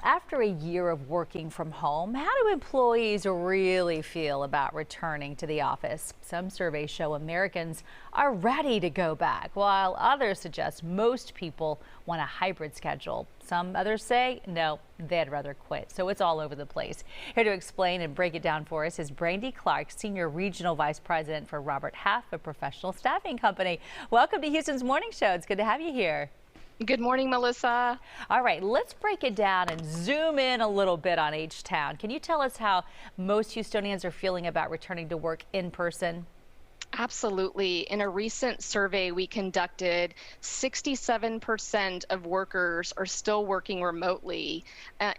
After a year of working from home, how do employees really feel about returning to the office? Some surveys show Americans are ready to go back, while others suggest most people want a hybrid schedule. Some others say no, they'd rather quit. So it's all over the place. Here to explain and break it down for us is Brandi Clark, Senior Regional Vice President for Robert Half, a professional staffing company. Welcome to Houston's Morning Show. It's good to have you here. Good morning, Melissa. All right, let's break it down and zoom in a little bit on each town. Can you tell us how most Houstonians are feeling about returning to work in person? Absolutely. In a recent survey we conducted, 67% of workers are still working remotely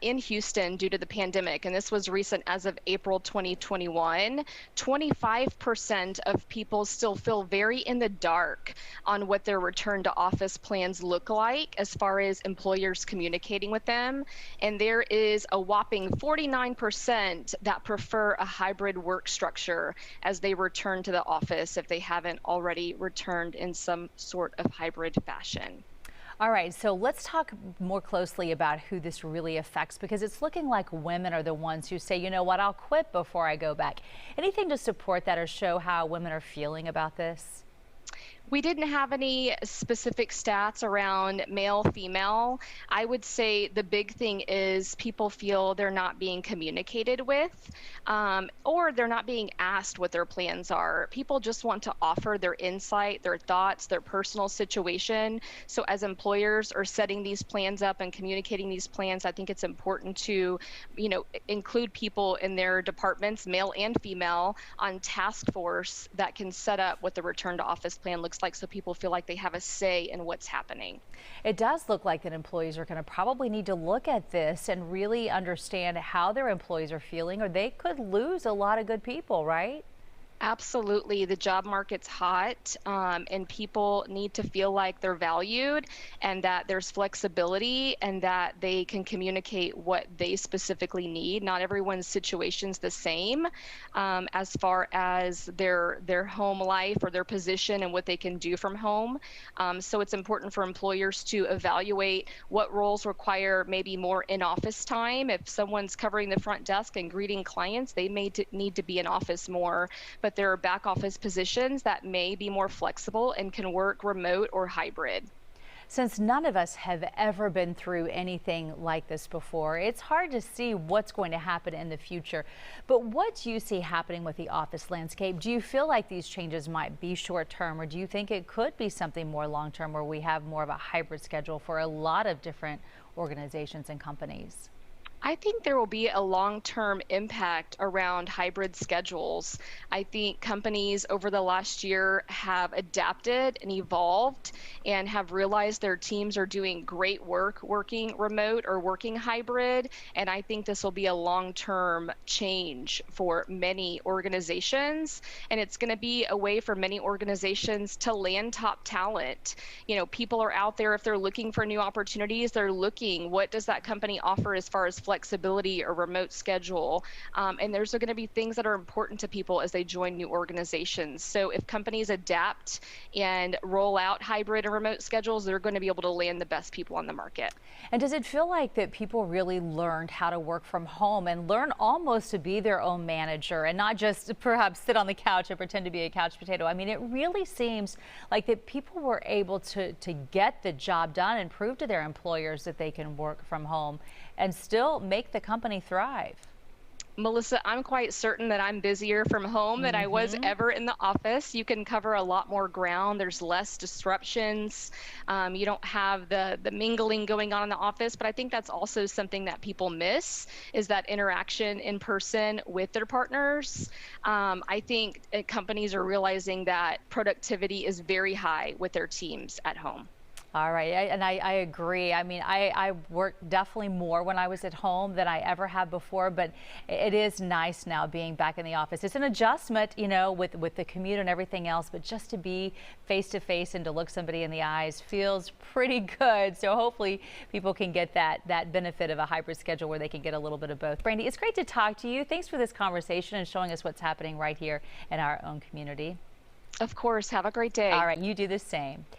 in Houston due to the pandemic. And this was recent as of April 2021. 25% of people still feel very in the dark on what their return to office plans look like as far as employers communicating with them. And there is a whopping 49% that prefer a hybrid work structure as they return to the office if they haven't already returned in some sort of hybrid fashion. All right, so let's talk more closely about who this really affects, because it's looking like women are the ones who say, you know what, I'll quit before I go back. Anything to support that or show how women are feeling about this? We didn't have any specific stats around male, female. I would say the big thing is people feel they're not being communicated with, or they're not being asked what their plans are. People just want to offer their insight, their thoughts, their personal situation. So as employers are setting these plans up and communicating these plans, I think it's important to, include people in their departments, male and female, on task force that can set up what the return to office plan looks like so people feel like they have a say in what's happening. It does look like that employees are going to probably need to look at this and really understand how their employees are feeling, or they could lose a lot of good people, right? Absolutely. The job market's hot, and people need to feel like they're valued and that there's flexibility and that they can communicate what they specifically need. Not everyone's situation's the same as far as their home life or their position and what they can do from home. So it's important for employers to evaluate what roles require maybe more in-office time. If someone's covering the front desk and greeting clients, they may need to be in office more. But there are back office positions that may be more flexible and can work remote or hybrid. Since none of us have ever been through anything like this before, it's hard to see what's going to happen in the future. But what do you see happening with the office landscape? Do you feel like these changes might be short term, or do you think it could be something more long term where we have more of a hybrid schedule for a lot of different organizations and companies? I think there will be a long-term impact around hybrid schedules. I think companies over the last year have adapted and evolved and have realized their teams are doing great work working remote or working hybrid. And I think this will be a long-term change for many organizations. And it's going to be a way for many organizations to land top talent. People are out there, if they're looking for new opportunities, they're looking, what does that company offer as far as flexibility or remote schedule, and there's going to be things that are important to people as they join new organizations. So if companies adapt and roll out hybrid and remote schedules, they're going to be able to land the best people on the market. And does it feel like that people really learned how to work from home and learn almost to be their own manager and not just perhaps sit on the couch and pretend to be a couch potato? I mean, it really seems like that people were able to get the job done and prove to their employers that they can work from home and still make the company thrive. Melissa, I'm quite certain that I'm busier from home than I was ever in the office. You can cover a lot more ground. There's less disruptions. You don't have the mingling going on in the office, but I think that's also something that people miss, is that interaction in person with their partners. I think companies are realizing that productivity is very high with their teams at home. All right, I agree. I mean, I worked definitely more when I was at home than I ever have before, but it is nice now being back in the office. It's an adjustment, with the commute and everything else, but just to be face to face and to look somebody in the eyes feels pretty good. So hopefully people can get that benefit of a hybrid schedule where they can get a little bit of both. Brandi, it's great to talk to you. Thanks for this conversation and showing us what's happening right here in our own community. Of course, have a great day. All right, you do the same.